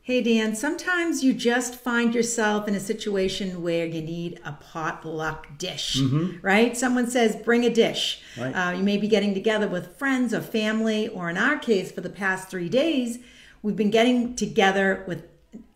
Hey Dan, sometimes you just find yourself in a situation where you need a potluck dish, right? Someone says, bring a dish. Right. You may be getting together with friends or family, or in our case, for the past 3 days, we've been getting together with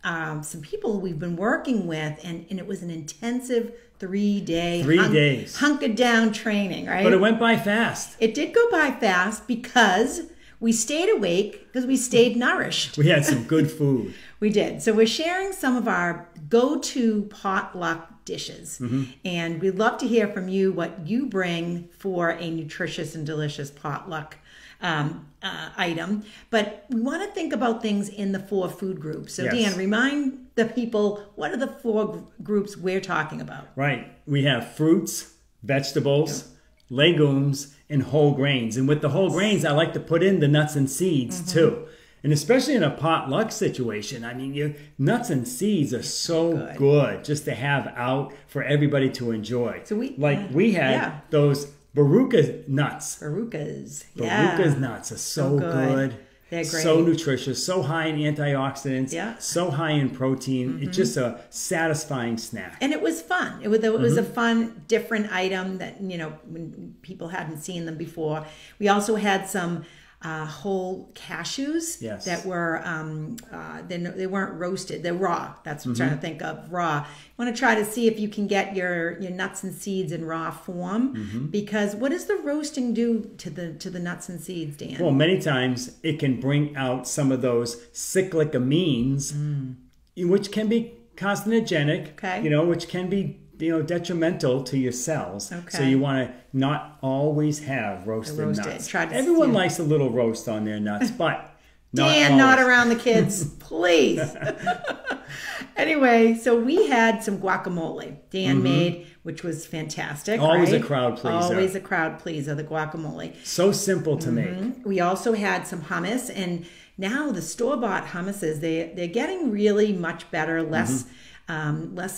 some people we've been working with, and it was an intensive 3-day 3 days hunkered down training, right? But it went by fast. It did go by fast because we stayed awake, because we stayed nourished. We had some good food. We did. So we're sharing some of our go-to potluck dishes. And we'd love to hear from you what you bring for a nutritious and delicious potluck item. But we want to think about things in the 4 food groups. So Yes. Dan, remind the people, what are the 4 groups we're talking about? Right. We have fruits, vegetables, legumes, and whole grains. And with the whole grains, I like to put in the nuts and seeds too. And especially in a potluck situation, I mean, your nuts and seeds are so good just to have out for everybody to enjoy. So we had those Baruka nuts. Barukas. Baruka's nuts are so good. They're great. So nutritious, so high in antioxidants, so high in protein. It's just a satisfying snack. And it was fun. It was a fun, different item that, when people hadn't seen them before. We also had some whole cashews that were, they weren't roasted. They're raw. That's what I'm trying to think of, raw. You want to try to see if you can get your nuts and seeds in raw form, because what does the roasting do to the nuts and seeds, Dan? Well, many times it can bring out some of those cyclic amines, which can be carcinogenic, which can be detrimental to your cells. So you want to not always have roasted nuts. Everyone likes a little roast on their nuts, but not around the kids, please. Anyway, so we had some guacamole Dan made, which was fantastic. Always right? a crowd pleaser. Always a crowd pleaser, the guacamole. So simple to make. We also had some hummus, and now the store-bought hummuses, they're getting really much better, less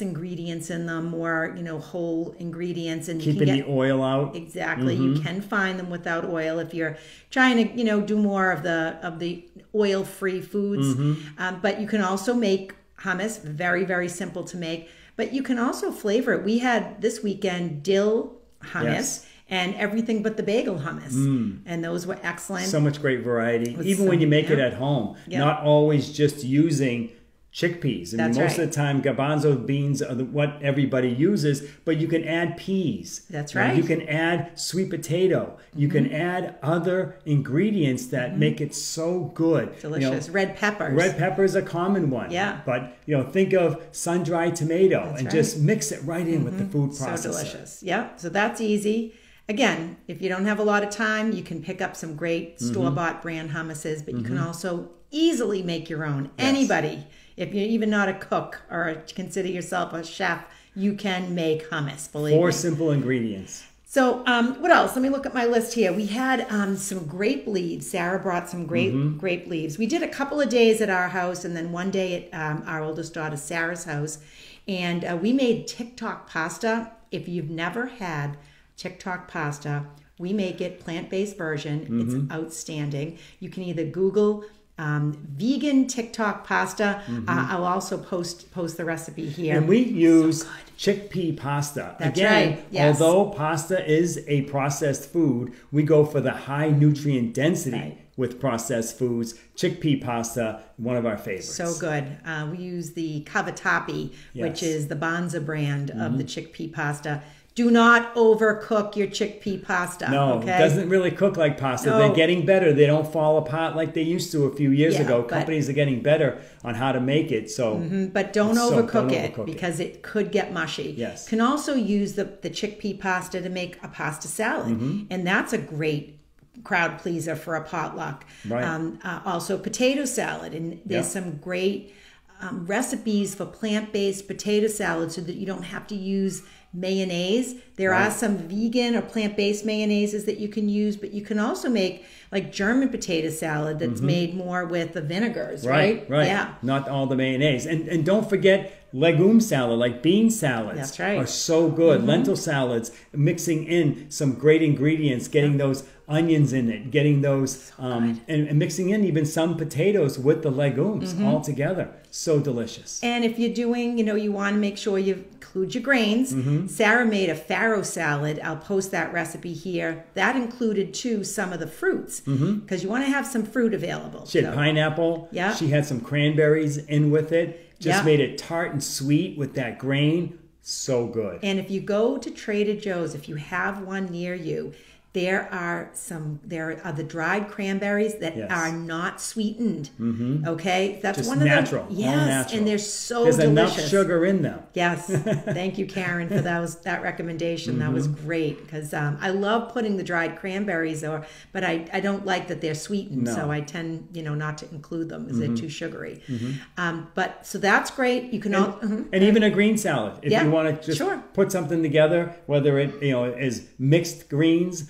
ingredients in them, more whole ingredients, and keeping the oil out. Exactly, you can find them without oil if you're trying to do more of the oil-free foods. But you can also make hummus, very, very simple to make. But you can also flavor it. We had this weekend dill hummus. And everything but the bagel hummus. And those were excellent. So much great variety. Even when you make it at home. Not always just using chickpeas. I mean, most of the time, garbanzo beans are what everybody uses, but you can add peas. That's right. You can add sweet potato. You can add other ingredients that make it so good. Delicious. Red peppers. Red pepper is a common one. Yeah. But, think of sun-dried tomato just mix it right in with the food processor. So delicious. Yeah. So that's easy. Again, if you don't have a lot of time, you can pick up some great store-bought brand hummuses, but you can also easily make your own. Anybody, if you're even not a cook or consider yourself a chef, you can make hummus, believe me. 4 simple ingredients. So what else? Let me look at my list here. We had some grape leaves. Sarah brought some grape leaves. We did a couple of days at our house, and then one day at our oldest daughter Sarah's house. And we made TikTok pasta. If you've never had TikTok pasta, we make it plant-based version. It's outstanding. You can either Google vegan TikTok pasta. I'll also post the recipe here. And we use chickpea pasta. That's Again, right. Yes. although pasta is a processed food, we go for the high nutrient density with processed foods. Chickpea pasta, one of our favorites. So good. We use the cavatappi, which is the Banza brand of the chickpea pasta. Do not overcook your chickpea pasta. No, it doesn't really cook like pasta. They're getting better. They don't fall apart like they used to a few years ago. Companies are getting better on how to make it. So, but don't overcook it because it could get mushy. Yes. You can also use the chickpea pasta to make a pasta salad, and that's a great crowd pleaser for a potluck. Right. Also potato salad, and there's some great recipes for plant-based potato salad so that you don't have to use mayonnaise. There are some vegan or plant-based mayonnaises that you can use, but you can also make like German potato salad that's made more with the vinegars, right? Right. Yeah. Not all the mayonnaise. And don't forget legume salad, like bean salads. That's right. Are so good. Lentil salads, mixing in some great ingredients, getting those onions in it, getting those, and mixing in even some potatoes with the legumes all together. So delicious. And if you're doing, you want to make sure you include your grains. Sarah made a farro salad. I'll post that recipe here. That included, too, some of the fruits because you want to have some fruit available. She had pineapple. Yeah. She had some cranberries in with it. Just made it tart and sweet with that grain. So good. And if you go to Trader Joe's, if you have one near you, there are the dried cranberries that are not sweetened. Okay, that's just one of natural. them. Yes, natural. and they're so There's delicious. enough sugar in them. Yes, thank you, Karen, for that recommendation. That was great because I love putting the dried cranberries, but I don't like that they're sweetened, so I tend not to include them because they're too sugary. But so that's great. You can and even a green salad if you want to just put something together, whether it is mixed greens.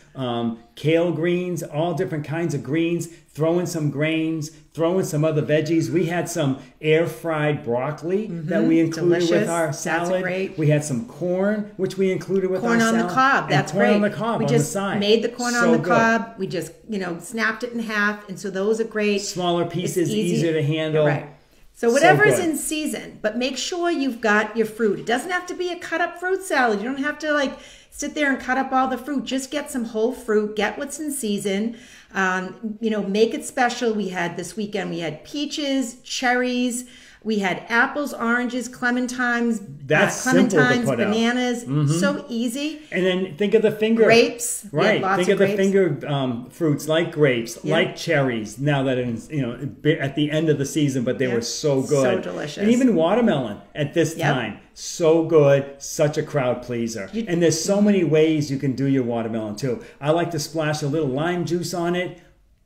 Kale greens, all different kinds of greens, throw in some grains, throw in some other veggies. We had some air fried broccoli that we included with our salad. That's great. We had some corn, which we included with our salad. Corn on the cob, that's great. Corn on the cob we on just the side. Made the corn on the cob. We just, snapped it in half. And so those are great. Smaller pieces, easier to handle. Right. So whatever is in season, but make sure you've got your fruit. It doesn't have to be a cut up fruit salad. You don't have to sit there and cut up all the fruit. Just get some whole fruit. Get what's in season. Make it special. This weekend, we had peaches, cherries. We had apples, oranges, clementines, bananas. So easy. And then think of the finger grapes. Right. Think of the finger fruits like grapes, like cherries. Now that it's at the end of the season, but they were so good, so delicious. And even watermelon at this time, so good, such a crowd pleaser. And there's so many ways you can do your watermelon too. I like to splash a little lime juice on it.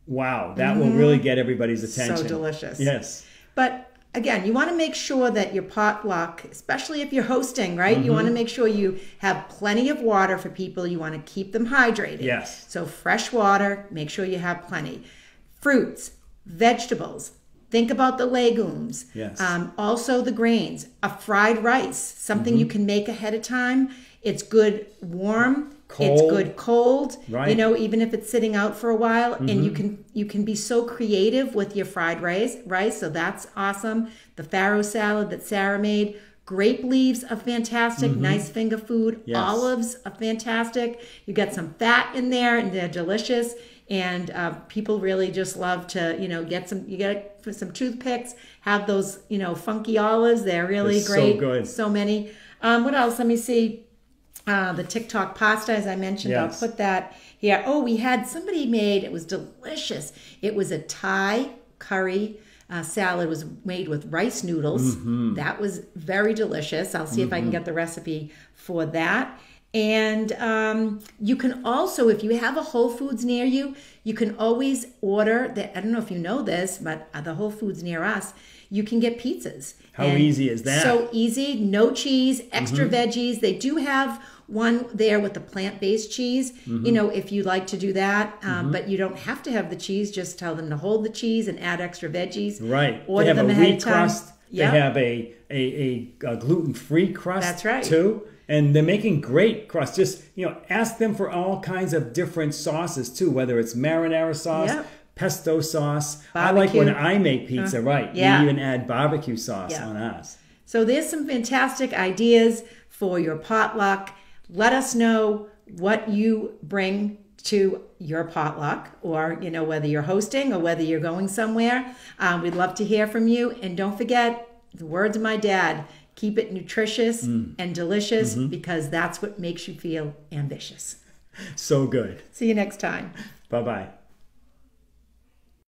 Wow, that will really get everybody's attention. So delicious. Yes. But again, you want to make sure that your potluck, especially if you're hosting, right? You want to make sure you have plenty of water for people. You want to keep them hydrated. Yes. So fresh water, make sure you have plenty. Fruits, vegetables. Think about the legumes. Yes. Also the grains. A fried rice, something you can make ahead of time. It's good warm. Cold. It's good cold, right. Even if it's sitting out for a while, and you can be so creative with your fried rice, so that's awesome. The farro salad that Sarah made, grape leaves are fantastic, nice finger food. Yes. Olives are fantastic. You get some fat in there, and they're delicious. And people really just love to, get some toothpicks, have those, funky olives. They're really great. So good. So many. What else? Let me see. The TikTok pasta, as I mentioned, yes. I'll put that here. Oh, we had somebody made, it was delicious. It was a Thai curry salad. It was made with rice noodles. That was very delicious. I'll see if I can get the recipe for that. And you can also, if you have a Whole Foods near you, you can always order, I don't know if you know this, but the Whole Foods near us, you can get pizzas. How easy is that? So easy, no cheese, extra veggies. They do have one there with the plant-based cheese, if you like to do that. But you don't have to have the cheese. Just tell them to hold the cheese and add extra veggies. Right. Order they have them a ahead wheat of time. crust. They have a gluten-free crust. That's right. Too. And they're making great crust. Just, ask them for all kinds of different sauces too, whether it's marinara sauce, pesto sauce. Barbecue. I like when I make pizza, right. Yeah. We even add barbecue sauce on ours. So there's some fantastic ideas for your potluck. Let us know what you bring to your potluck, or, whether you're hosting or whether you're going somewhere. We'd love to hear from you. And don't forget the words of my dad, keep it nutritious and delicious, because that's what makes you feel ambitious. So good. See you next time. Bye-bye.